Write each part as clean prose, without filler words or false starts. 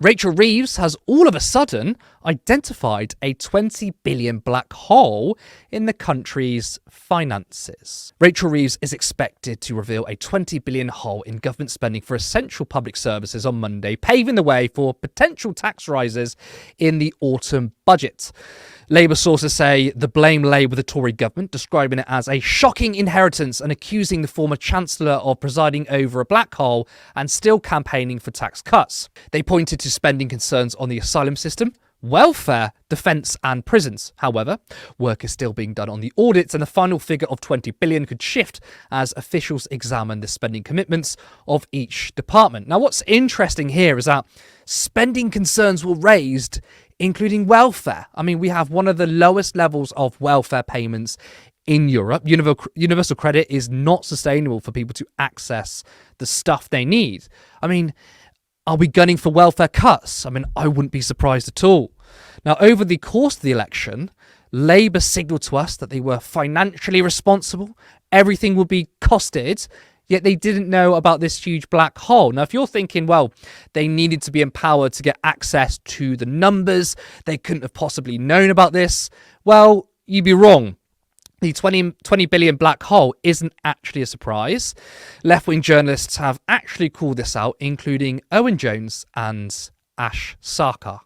Rachel Reeves has all of a sudden identified a 20 billion black hole in the country's finances. Rachel Reeves is expected to reveal a 20 billion hole in government spending for essential public services on Monday, paving the way for potential tax rises in the autumn budget. Labour sources say the blame lay with the Tory government, describing it as a shocking inheritance and accusing the former Chancellor of presiding over a black hole and still campaigning for tax cuts. They pointed to spending concerns on the asylum system, welfare, defence and prisons. However, work is still being done on the audits and the final figure of 20 billion could shift as officials examine the spending commitments of each department. Now, what's interesting here is that spending concerns were raised, including welfare. I mean, we have one of the lowest levels of welfare payments in Europe. Universal credit is not sustainable for people to access the stuff they need. I mean, are we gunning for welfare cuts? I mean, I wouldn't be surprised at all. Now, over the course of the election, Labour signalled to us that they were financially responsible. Everything would be costed, yet they didn't know about this huge black hole. Now, if you're thinking, well, they needed to be empowered to get access to the numbers, they couldn't have possibly known about this, well, you'd be wrong. The 20 billion black hole isn't actually a surprise. Left-wing journalists have actually called this out, including Owen Jones and Ash Sarkar.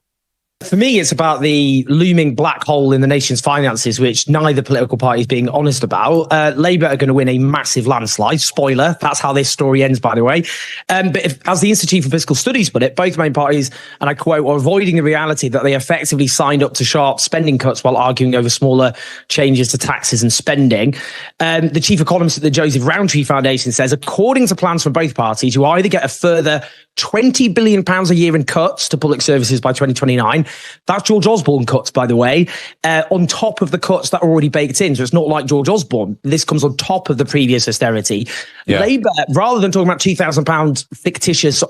For me, it's about the looming black hole in the nation's finances, which neither political party is being honest about. Labour are going to win a massive landslide. Spoiler, that's how this story ends, by the way. As the Institute for Fiscal Studies put it, both main parties, and I quote, are avoiding the reality that they effectively signed up to sharp spending cuts while arguing over smaller changes to taxes and spending. The chief economist at the Joseph Rowntree Foundation says, according to plans from both parties, you either get a further £20 billion a year in cuts to public services by 2029. That's George Osborne cuts, by the way, on top of the cuts that are already baked in. So it's not like George Osborne. This comes on top of the previous austerity. Yeah. Labour, rather than talking about £2,000 fictitious,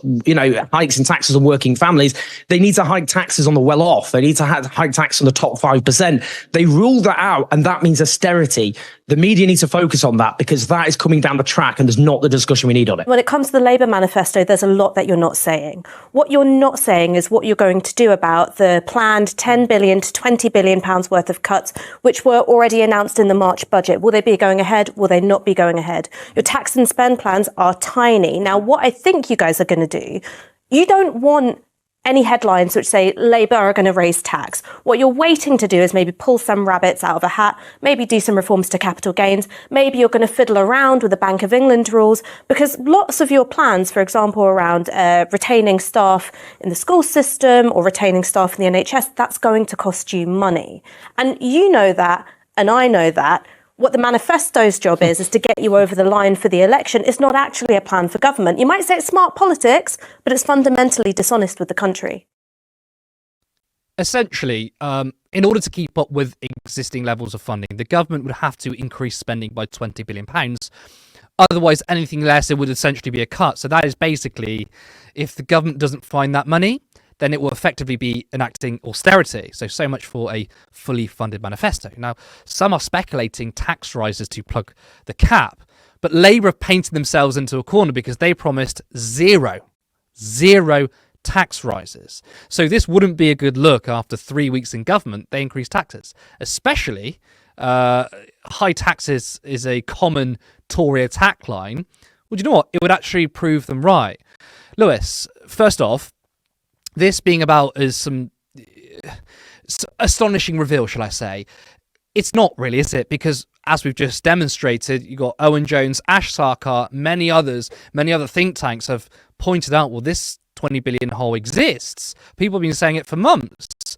hikes in taxes on working families, they need to hike taxes on the well-off. They need to hike tax on the top 5%. They ruled that out, and that means austerity. The media needs to focus on that because that is coming down the track and there's not the discussion we need on it. When it comes to the Labour manifesto, there's a lot that you're not saying. What you're not saying is what you're going to do about the planned 10 billion to 20 billion pounds worth of cuts, which were already announced in the March budget. Will they be going ahead? Will they not be going ahead? Your tax and spend plans are tiny. Now, what I think you guys are going to do, you don't want any headlines which say Labour are going to raise tax. What you're waiting to do is maybe pull some rabbits out of a hat, maybe do some reforms to capital gains, maybe you're going to fiddle around with the Bank of England rules, because lots of your plans, for example, around retaining staff in the school system or retaining staff in the NHS, that's going to cost you money. And you know that, and I know that. What the manifesto's job is to get you over the line for the election. It's not actually a plan for government. You might say it's smart politics, but it's fundamentally dishonest with the country. Essentially, in order to keep up with existing levels of funding, the government would have to increase spending by £20 billion. Otherwise, anything less, it would essentially be a cut. So that is basically, if the government doesn't find that money, then it will effectively be enacting austerity. So much for a fully funded manifesto. Now, some are speculating tax rises to plug the cap, but Labour have painted themselves into a corner because they promised zero tax rises. So this wouldn't be a good look after 3 weeks in government. They increased taxes, especially high taxes is a common Tory attack line. Well, do you know what? It would actually prove them right. Lewis, first off, this being about is some astonishing reveal, shall I say. It's not really, is it? Because as we've just demonstrated, you got Owen Jones, Ash Sarkar, many other think tanks have pointed out, well, this 20 billion hole exists. People have been saying it for months.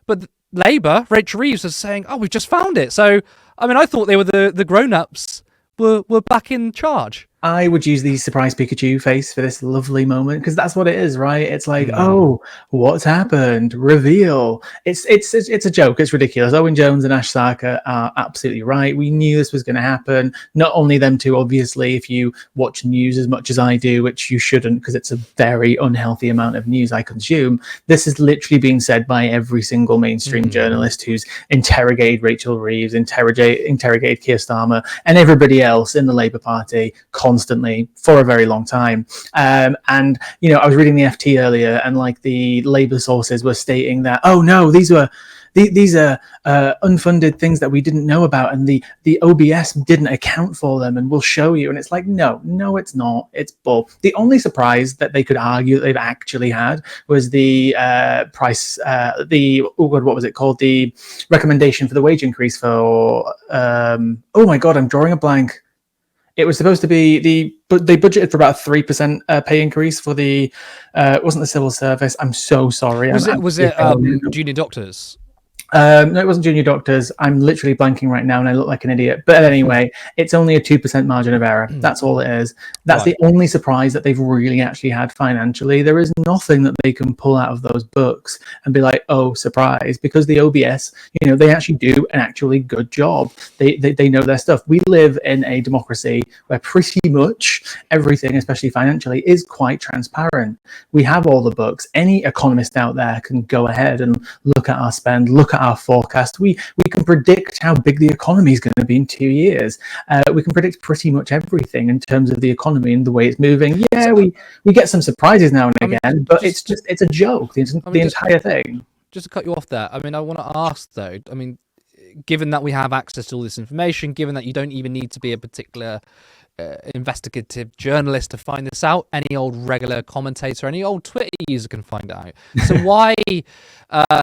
But Labour, Rachel Reeves, was saying, oh, we've just found it. So, I mean, I thought they were the grown-ups were back in charge. I would use the surprise Pikachu face for this lovely moment because that's what it is, right? It's like, oh, what's happened? Reveal. It's a joke. It's ridiculous. Owen Jones and Ash Sarkar are absolutely right. We knew this was going to happen. Not only them two, obviously, if you watch news as much as I do, which you shouldn't because it's a very unhealthy amount of news I consume, this is literally being said by every single mainstream journalist who's interrogated Rachel Reeves, interrogated Keir Starmer, and everybody else in the Labour Party constantly for a very long time. And you know, I was reading the FT earlier, and like the Labour sources were stating that, oh no, these are unfunded things that we didn't know about, and the OBS didn't account for them, and we'll show you. And it's like, no, it's not. It's bull. The only surprise that they could argue that they've actually had was the what was it called? The recommendation for the wage increase for oh my god, I'm drawing a blank. It was supposed to be but they budgeted for about a 3% pay increase for the it wasn't the civil service. I'm so sorry. Was it junior doctors? No, it wasn't junior doctors. I'm literally blanking right now and I look like an idiot. But anyway, it's only a 2% margin of error. That's all it is. That's the only surprise that they've really actually had financially. There is nothing that they can pull out of those books and be like, oh, surprise, because the OBS, you know, they actually do an actually good job. They know their stuff. We live in a democracy where pretty much everything, especially financially, is quite transparent. We have all the books. Any economist out there can go ahead and look at our spend, look at our forecast. We can predict how big the economy is going to be in 2 years. We can predict pretty much everything in terms of the economy and the way it's moving. Yeah, we get some surprises now and again, but it's a joke. The entire thing. Just to cut you off there, I mean, I want to ask though. I mean, given that we have access to all this information, given that you don't even need to be a particular investigative journalist to find this out, any old regular commentator, any old Twitter user can find it out. So why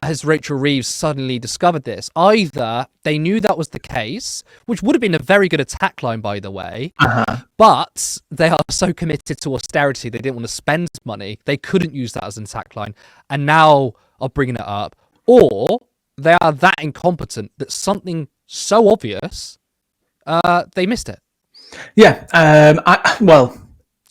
has Rachel Reeves suddenly discovered this? Either they knew that was the case, which would have been a very good attack line, by the way, but they are so committed to austerity, they didn't want to spend money, they couldn't use that as an attack line, and now are bringing it up. Or they are that incompetent that something so obvious, they missed it. Yeah.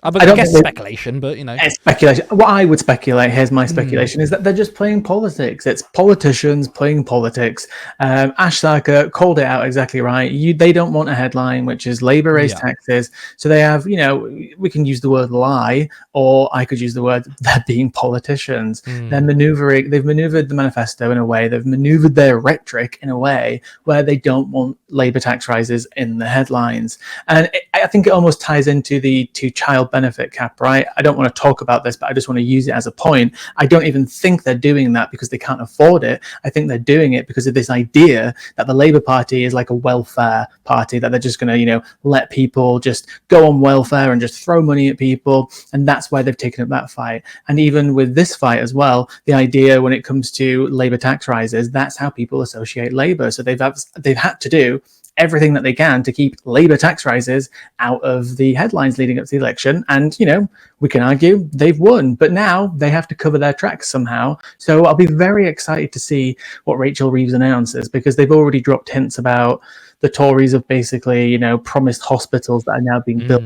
I guess speculation, but you know. It's speculation. What I would speculate, here's my speculation, is that they're just playing politics. It's politicians playing politics. Ash Sarkar called it out exactly right. They don't want a headline, which is Labour raised taxes. So they have, you know, we can use the word lie, or I could use the word they're being politicians. They're maneuvering, they've maneuvered the manifesto in a way, they've maneuvered their rhetoric in a way where they don't want Labour tax rises in the headlines. And I think it almost ties into the two-child benefit cap, right? I don't want to talk about this, but I just want to use it as a point. I don't even think they're doing that because they can't afford it. I think they're doing it because of this idea that the Labour Party is like a welfare party, that they're just going to, you know, let people just go on welfare and just throw money at people. And that's why they've taken up that fight. And even with this fight as well, the idea when it comes to Labour tax rises, that's how people associate Labour. So they've had to do everything that they can to keep Labour tax rises out of the headlines leading up to the election. And, you know, we can argue they've won, but now they have to cover their tracks somehow. So I'll be very excited to see what Rachel Reeves announces, because they've already dropped hints about the Tories have basically, you know, promised hospitals that are now being built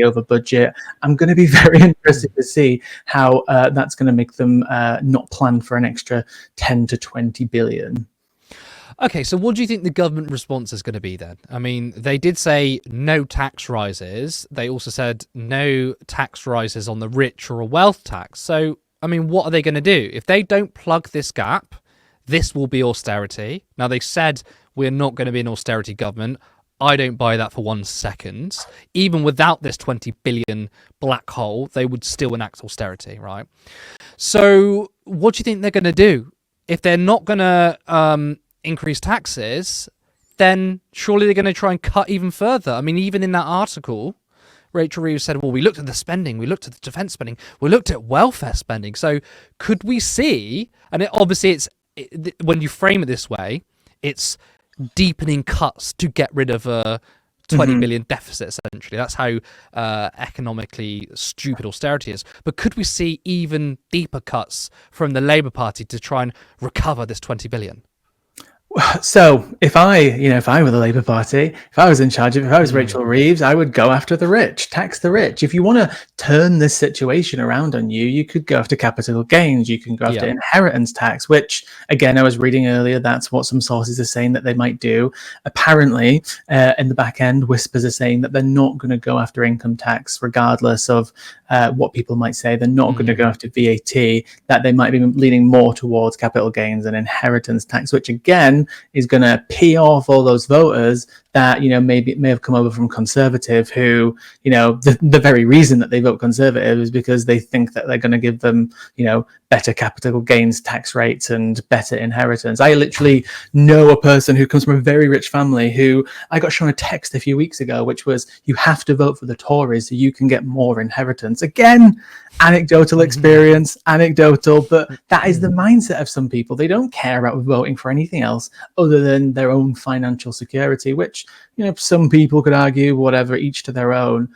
over budget. I'm going to be very interested to see how that's going to make them not plan for an extra 10 to 20 billion. Okay, so what do you think the government response is going to be then? I mean, they did say no tax rises. They also said no tax rises on the rich or a wealth tax. So, I mean, what are they going to do? If they don't plug this gap, this will be austerity. Now, they said we're not going to be an austerity government. I don't buy that for 1 second. Even without this 20 billion black hole, they would still enact austerity, right? So what do you think they're going to do? If they're not going to increase taxes, then surely they're going to try and cut even further. I mean, even in that article, Rachel Reeves said, well, we looked at the spending, we looked at the defence spending, we looked at welfare spending. So could we see, and when you frame it this way, it's deepening cuts to get rid of a 20 billion deficit, essentially. That's how economically stupid austerity is. But could we see even deeper cuts from the Labour Party to try and recover this 20 billion? So if I were the Labour Party, if I was in charge, if I was Rachel Reeves, I would go after the rich, tax the rich. If you want to turn this situation around on you, you could go after capital gains. You can go after inheritance tax, which, again, I was reading earlier, that's what some sources are saying that they might do. Apparently, in the back end, whispers are saying that they're not going to go after income tax, regardless of what people might say. They're not going to go after VAT, that they might be leaning more towards capital gains and inheritance tax, which, again, election is going to pee off all those voters that, you know, may have come over from Conservative, who, you know, the very reason that they vote Conservative is because they think that they're going to give them, you know, better capital gains tax rates and better inheritance. I literally know a person who comes from a very rich family who I got shown a text a few weeks ago, which was, you have to vote for the Tories so you can get more inheritance. Again, anecdotal experience, anecdotal, but that is the mindset of some people. They don't care about voting for anything else other than their own financial security, which, you know, some people could argue, whatever, each to their own.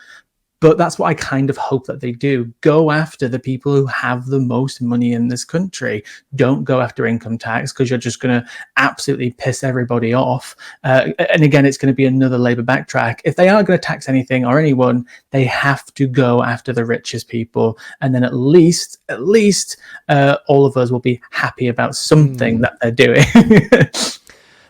But that's what I kind of hope that they do. Go after the people who have the most money in this country. Don't go after income tax, because you're just going to absolutely piss everybody off. And again, it's going to be another Labour backtrack. If they are going to tax anything or anyone, they have to go after the richest people. And then at least all of us will be happy about something that they're doing.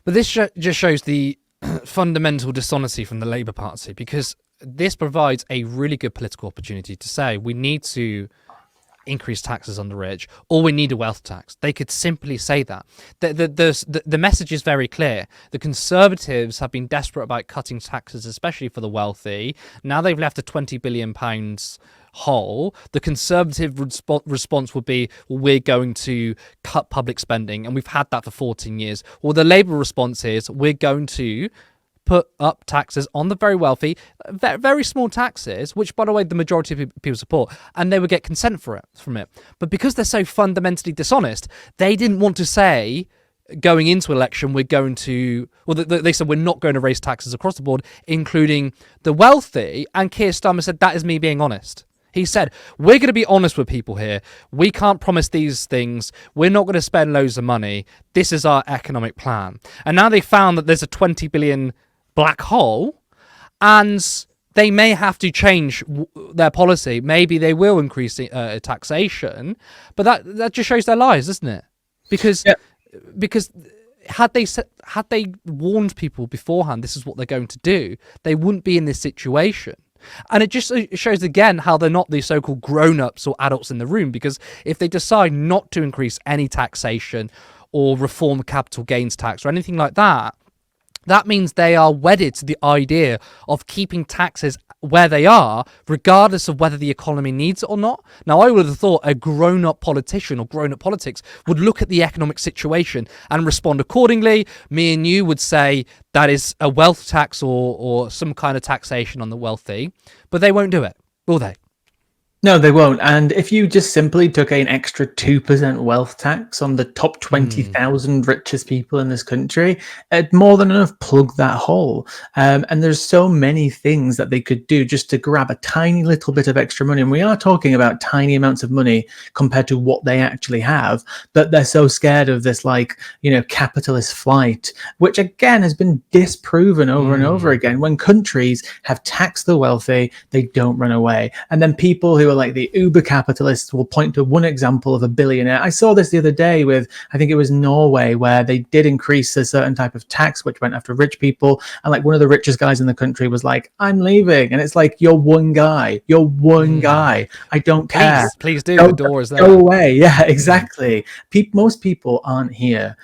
But this just shows the fundamental dishonesty from the Labour Party, because this provides a really good political opportunity to say we need to increase taxes on the rich, or we need a wealth tax. They could simply say that. The message is very clear. The Conservatives have been desperate about cutting taxes, especially for the wealthy. Now they've left a £20 billion hole. The Conservative response would be, well, we're going to cut public spending, and we've had that for 14 years. Well, the Labour response is, we're going to put up taxes on the very wealthy, very small taxes, which, by the way, the majority of people support, and they would get consent from it. But because they're so fundamentally dishonest, they didn't want to say, going into election, we're going to, well, they said we're not going to raise taxes across the board, including the wealthy. And Keir Starmer said, that is me being honest. He said, we're going to be honest with people here. We can't promise these things. We're not going to spend loads of money. This is our economic plan. And now they found that there's a 20 billion black hole, and they may have to change their policy. Maybe they will increase taxation, but that just shows their lies, doesn't it? Because had they warned people beforehand this is what they're going to do, they wouldn't be in this situation. And it just shows again how they're not the so-called grown-ups or adults in the room, because if they decide not to increase any taxation or reform capital gains tax or anything like that, that means they are wedded to the idea of keeping taxes where they are, regardless of whether the economy needs it or not. Now, I would have thought a grown-up politician or grown-up politics would look at the economic situation and respond accordingly. Me and you would say that is a wealth tax or some kind of taxation on the wealthy, but they won't do it, will they? No, they won't. And if you just simply took an extra 2% wealth tax on the top 20,000 richest people in this country, it'd more than enough plug that hole. And there's so many things that they could do just to grab a tiny little bit of extra money. And we are talking about tiny amounts of money compared to what they actually have, but they're so scared of this, like, you know, capitalist flight, which again has been disproven over and over again. When countries have taxed the wealthy, they don't run away. And then people who are like the uber capitalists will point to one example of a billionaire. I saw this the other day with, I think it was Norway, where they did increase a certain type of tax which went after rich people, and like one of the richest guys in the country was like, I'm leaving. And it's like, you're one guy, I don't care. Please do. The door is there. Go away. Yeah, exactly. Most people aren't here.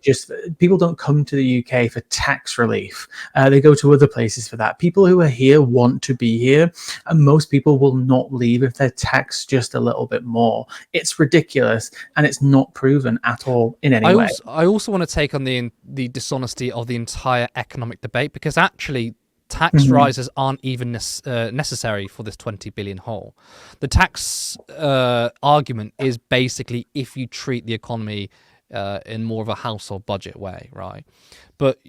Just people don't come to the UK for tax relief. They go to other places for that. People who are here want to be here, and most people will not leave if they're taxed just a little bit more. It's ridiculous, and it's not proven at all in any way. I also want to take on the dishonesty of the entire economic debate, because actually tax rises aren't even necessary for this 20 billion hole. The tax argument is basically if you treat the economy in more of a household budget way, right? But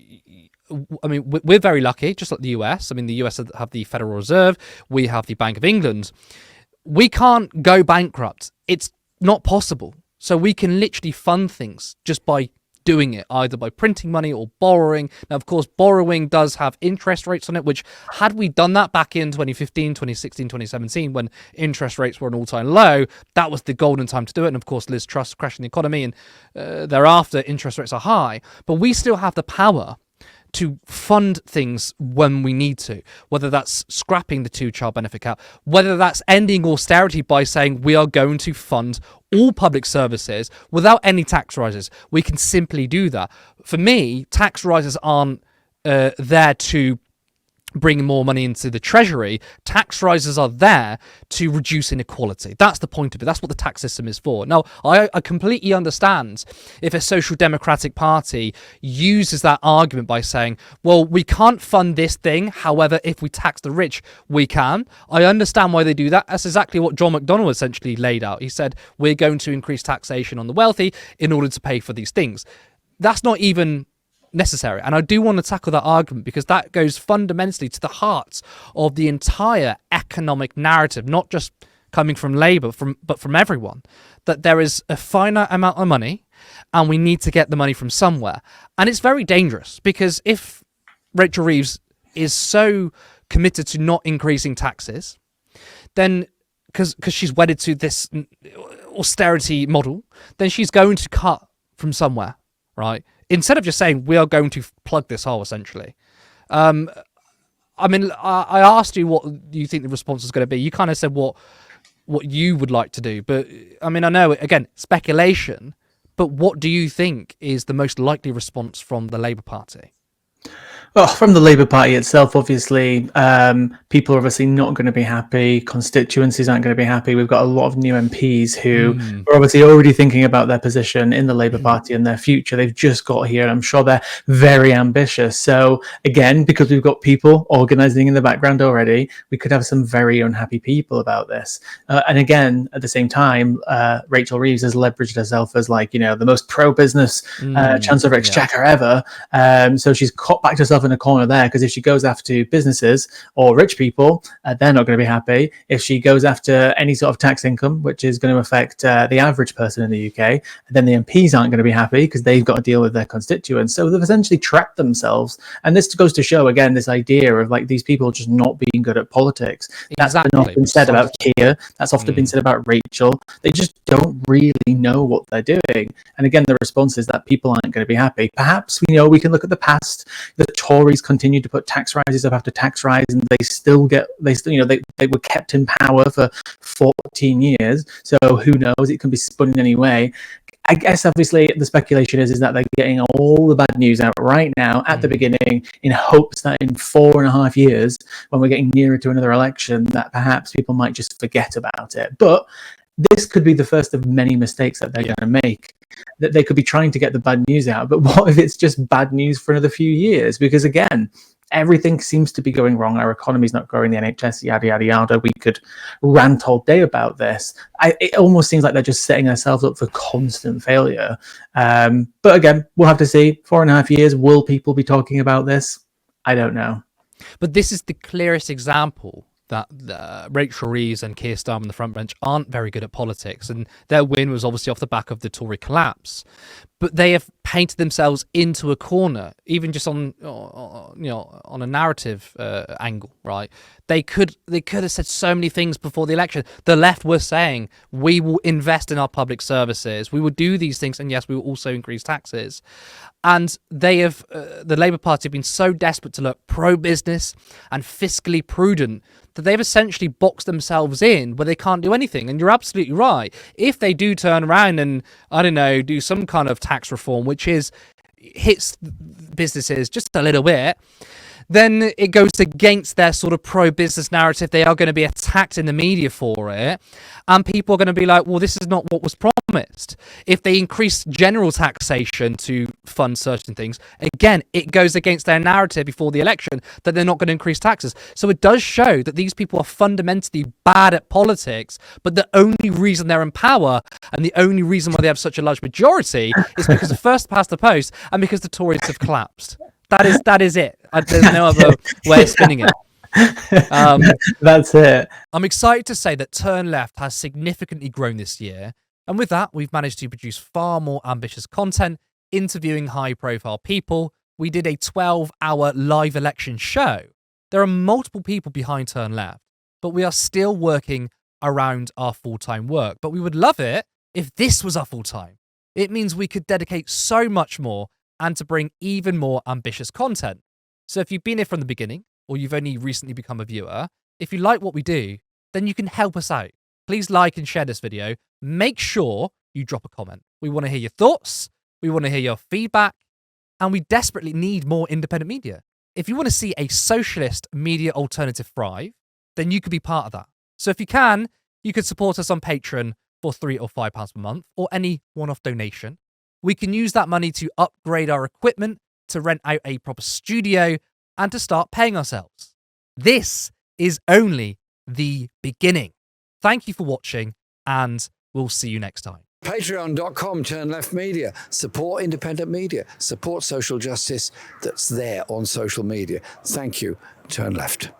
I mean, we're very lucky, just like the US. I mean, the US have the Federal Reserve, we have the Bank of England. We can't go bankrupt. It's not possible. So we can literally fund things just by doing it, either by printing money or borrowing. Now, of course, borrowing does have interest rates on it, which had we done that back in 2015, 2016, 2017, when interest rates were an all-time low, that was the golden time to do it. And of course, Liz Truss crashing the economy, and thereafter interest rates are high. But we still have the power to fund things when we need to, whether that's scrapping the two-child benefit cap, whether that's ending austerity by saying we are going to fund all public services without any tax rises. We can simply do that. For me, tax rises aren't there to bring more money into the treasury. Tax rises are there to reduce inequality. That's the point of it. That's what the tax system is for. Now, I completely understand if a social democratic party uses that argument by saying, well, we can't fund this thing. However, if we tax the rich, we can. I understand why they do that. That's exactly what John McDonnell essentially laid out. He said, we're going to increase taxation on the wealthy in order to pay for these things. That's not even necessary. And I do want to tackle that argument because that goes fundamentally to the heart of the entire economic narrative, not just coming from Labour, but from everyone, that there is a finite amount of money and we need to get the money from somewhere. And it's very dangerous because if Rachel Reeves is so committed to not increasing taxes, then because she's wedded to this austerity model, then she's going to cut from somewhere, right? Instead of just saying, we are going to plug this hole, essentially. I mean, I asked you what you think the response is going to be. You kind of said what you would like to do. But, I mean, I know, again, speculation, but what do you think is the most likely response from the Labour Party? Well, from the Labour Party itself, obviously, people are obviously not going to be happy. Constituencies aren't going to be happy. We've got a lot of new MPs who are obviously already thinking about their position in the Labour Party and their future. They've just got here, and I'm sure they're very ambitious. So, again, because we've got people organising in the background already, we could have some very unhappy people about this. And again, at the same time, Rachel Reeves has leveraged herself as the most pro-business Chancellor of Exchequer ever. So she's backed herself in a corner there, because if she goes after businesses or rich people, they're not going to be happy. If she goes after any sort of tax income, which is going to affect the average person in the UK, then the MPs aren't going to be happy because they've got to deal with their constituents. So they've essentially trapped themselves. And this goes to show, again, this idea of these people just not being good at politics. That's often said about Keir. That's often been said about Rachel. They just don't really know what they're doing. And again, the response is that people aren't going to be happy. Perhaps we can look at the past. The Tories continued to put tax rises up after tax rise, and they were kept in power for 14 years. So who knows? It can be spun in any way. I guess obviously the speculation is that they're getting all the bad news out right now at the beginning, in hopes that in 4.5 years, when we're getting nearer to another election, that perhaps people might just forget about it. But this could be the first of many mistakes that they're going to make. That they could be trying to get the bad news out, but what if it's just bad news for another few years? Because again, everything seems to be going wrong. Our economy's not growing, the NHS, yada, yada, yada. We could rant all day about this. It almost seems like they're just setting themselves up for constant failure. But again, we'll have to see. 4.5 years, will people be talking about this? I don't know. But this is the clearest example that Rachel Reeves and Keir Starmer on the front bench aren't very good at politics, and their win was obviously off the back of the Tory collapse. But they have painted themselves into a corner, even just on a narrative angle, right? They could have said so many things before the election. The left were saying, we will invest in our public services, we will do these things, and yes, we will also increase taxes. And they have, the Labour Party have been so desperate to look pro-business and fiscally prudent that they've essentially boxed themselves in where they can't do anything. And you're absolutely right. If they do turn around and, I don't know, do some kind of tax reform, which hits businesses just a little bit, then it goes against their sort of pro-business narrative. They are going to be attacked in the media for it. And people are going to be like, well, this is not what was promised. If they increase general taxation to fund certain things, again, it goes against their narrative before the election that they're not going to increase taxes. So it does show that these people are fundamentally bad at politics, but the only reason they're in power and the only reason why they have such a large majority is because of first past the post and because the Tories have collapsed. That is it. There's no other way of spinning it. That's it. I'm excited to say that Turn Left has significantly grown this year. And with that, we've managed to produce far more ambitious content, interviewing high-profile people. We did a 12-hour live election show. There are multiple people behind Turn Left, but we are still working around our full-time work. But we would love it if this was our full-time. It means we could dedicate so much more and to bring even more ambitious content. So if you've been here from the beginning, or you've only recently become a viewer, if you like what we do, then you can help us out. Please like and share this video. Make sure you drop a comment. We want to hear your thoughts. We want to hear your feedback. And we desperately need more independent media. If you want to see a socialist media alternative thrive, then you could be part of that. So if you can, you could support us on Patreon for £3 or £5 per month, or any one-off donation. We can use that money to upgrade our equipment, to rent out a proper studio, and to start paying ourselves. This is only the beginning. Thank you for watching, and we'll see you next time. Patreon.com, Turn Left Media. Support independent media. Support social justice that's there on social media. Thank you, Turn Left.